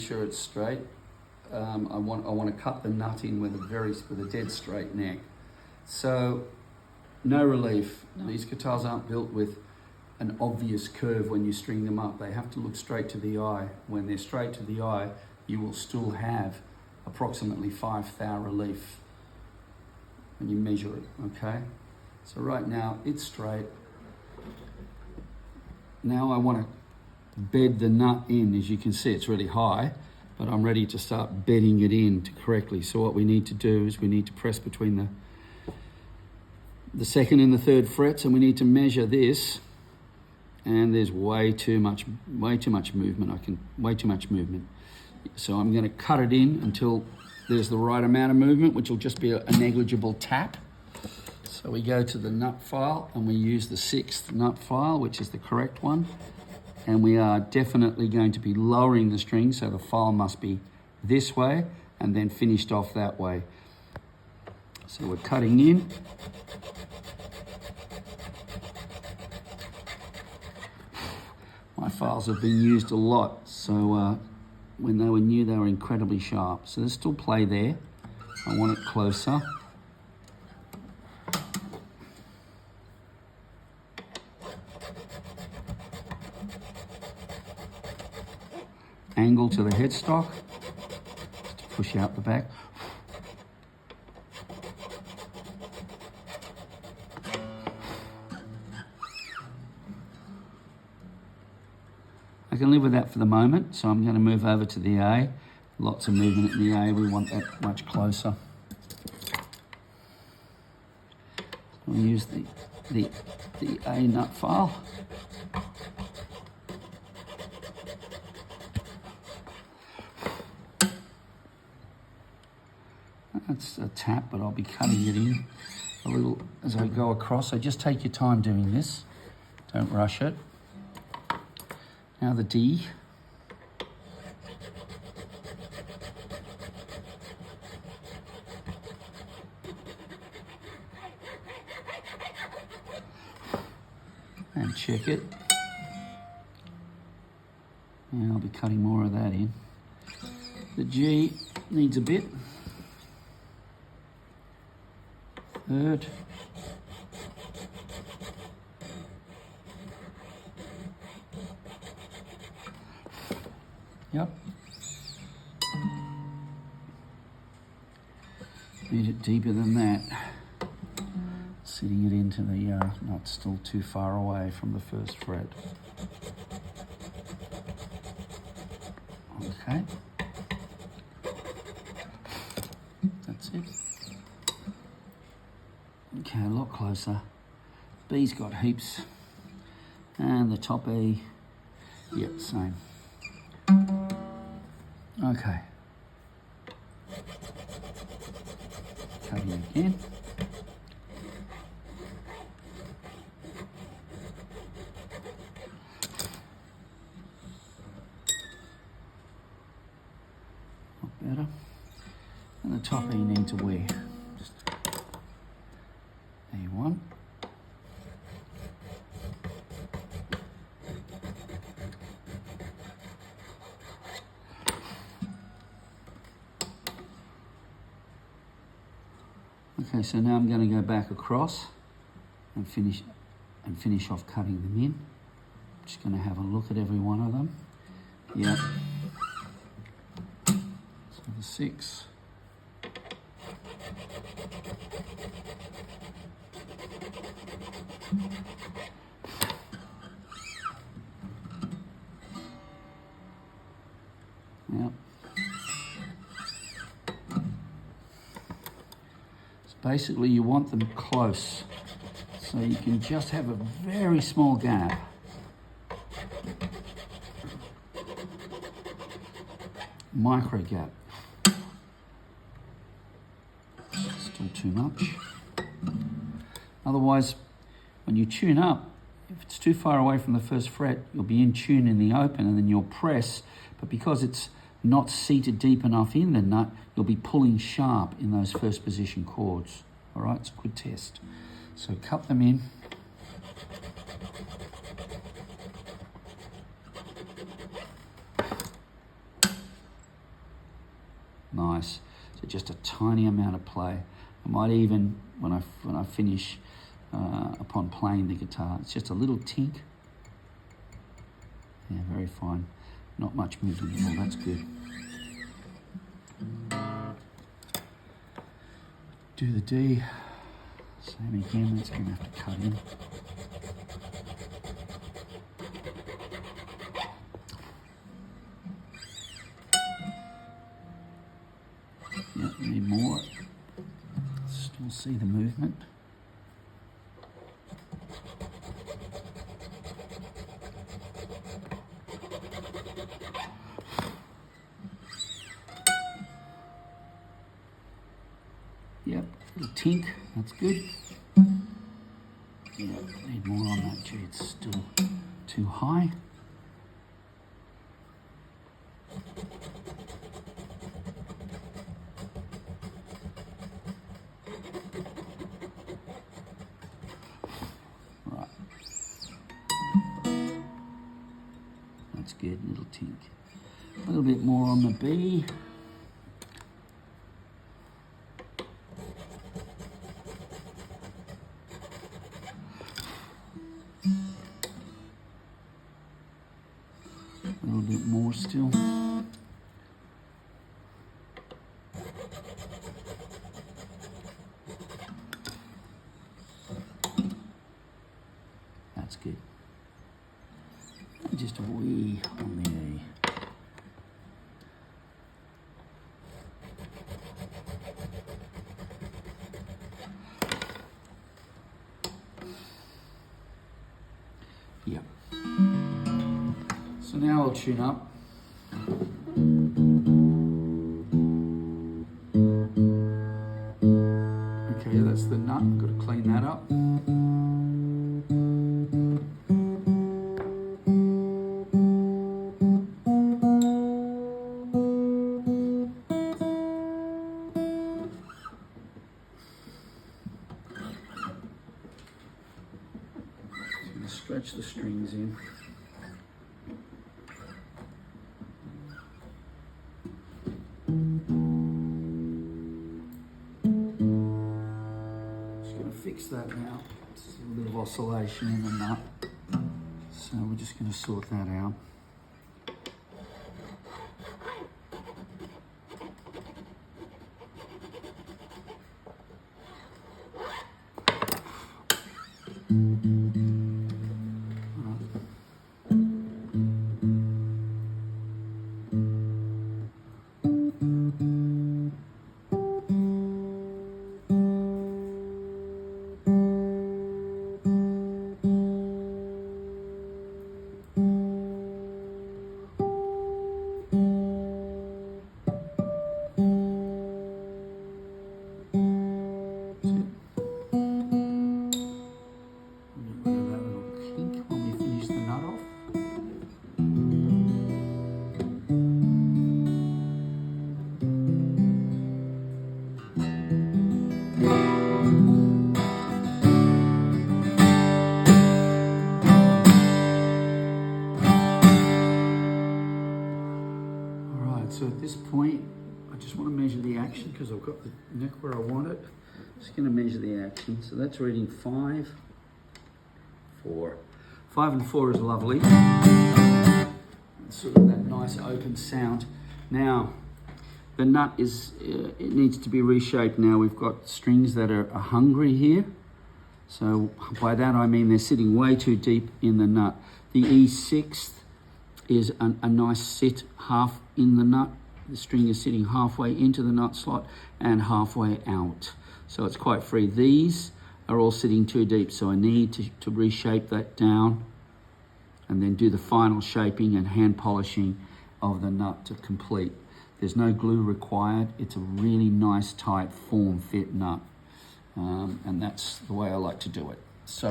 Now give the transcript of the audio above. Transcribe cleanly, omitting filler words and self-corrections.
Sure it's straight. I want to cut the nut in with a dead straight neck. So no relief. No. These guitars aren't built with an obvious curve when you string them up. They have to look straight to the eye. When they're straight to the eye, you will still have approximately 5 thou relief when you measure it, okay? So right now it's straight. Now I want to bed the nut in. As you can see, it's really high, but I'm ready to start bedding it in correctly. So what we need to do is we need to press between the second and the third frets, and we need to measure this. And there's way too much movement. Way too much movement. So I'm going to cut it in until there's the right amount of movement, which will just be a negligible tap. So we go to the nut file and we use the 6th nut file, which is the correct one. And we are definitely going to be lowering the string, so the file must be this way and then finished off that way. So we're cutting in. My files have been used a lot, so when they were new, they were incredibly sharp. So there's still play there. I want it closer. Angle to the headstock, just to push out the back. I can live with that for the moment, so I'm going to move over to the A. Lots of movement at the A, we want that much closer. We'll use the A nut file. That's a tap, but I'll be cutting it in a little as I go across. So just take your time doing this. Don't rush it. Now the D. And check it. And I'll be cutting more of that in. The G needs a bit. 3rd. Yep. Need it deeper than that. Sitting it into the not still too far away from the 1st fret. Okay. That's it. Okay, a lot closer. B's got heaps. And the top E, yep, same. Okay. Cutting again. Not better. And the top E needs a wear. Just A1. Okay, so now I'm going to go back across and finish off cutting them in. I'm just going to have a look at every one of them. Yep. So the 6. Yep. Basically, you want them close, so you can just have a very small gap. Micro gap. Still too much. Otherwise, when you tune up, if it's too far away from the 1st fret, you'll be in tune in the open and then you'll press, but because it's not seated deep enough in the nut, you'll be pulling sharp in those 1st position chords. All right, it's a good test. So cut them in. Nice. So just a tiny amount of play. I might even, when I finish, upon playing the guitar, it's just a little tink. Yeah, very fine. Not much movement at all, that's good. Do the D. Same again, that's going to have to cut in. Yeah, need more. Still see the movement. Yep, little tink, that's good. Yeah, need more on that G, it's still too high. Right. That's good, little tink. A little bit more on the B. A little bit more still. That's good. And just a wee on the E. Yep. So now I'll tune up. Okay, that's the nut. Got to clean that up. Just going to stretch the strings in. Fix that now. It's a little bit of oscillation in the nut, so we're just going to sort that out. So at this point, I just want to measure the action because I've got the neck where I want it. Just going to measure the action. So that's reading 5, 4. 5 and 4 is lovely. It's sort of that nice open sound. Now, the nut is, it needs to be reshaped now. We've got strings that are hungry here. So by that I mean they're sitting way too deep in the nut. The E6 is a nice sit half in the nut. The string is sitting halfway into the nut slot and halfway out. So it's quite free. These are all sitting too deep, so I need to reshape that down and then do the final shaping and hand polishing of the nut to complete. There's no glue required. It's a really nice, tight, form-fit nut. And that's the way I like to do it. So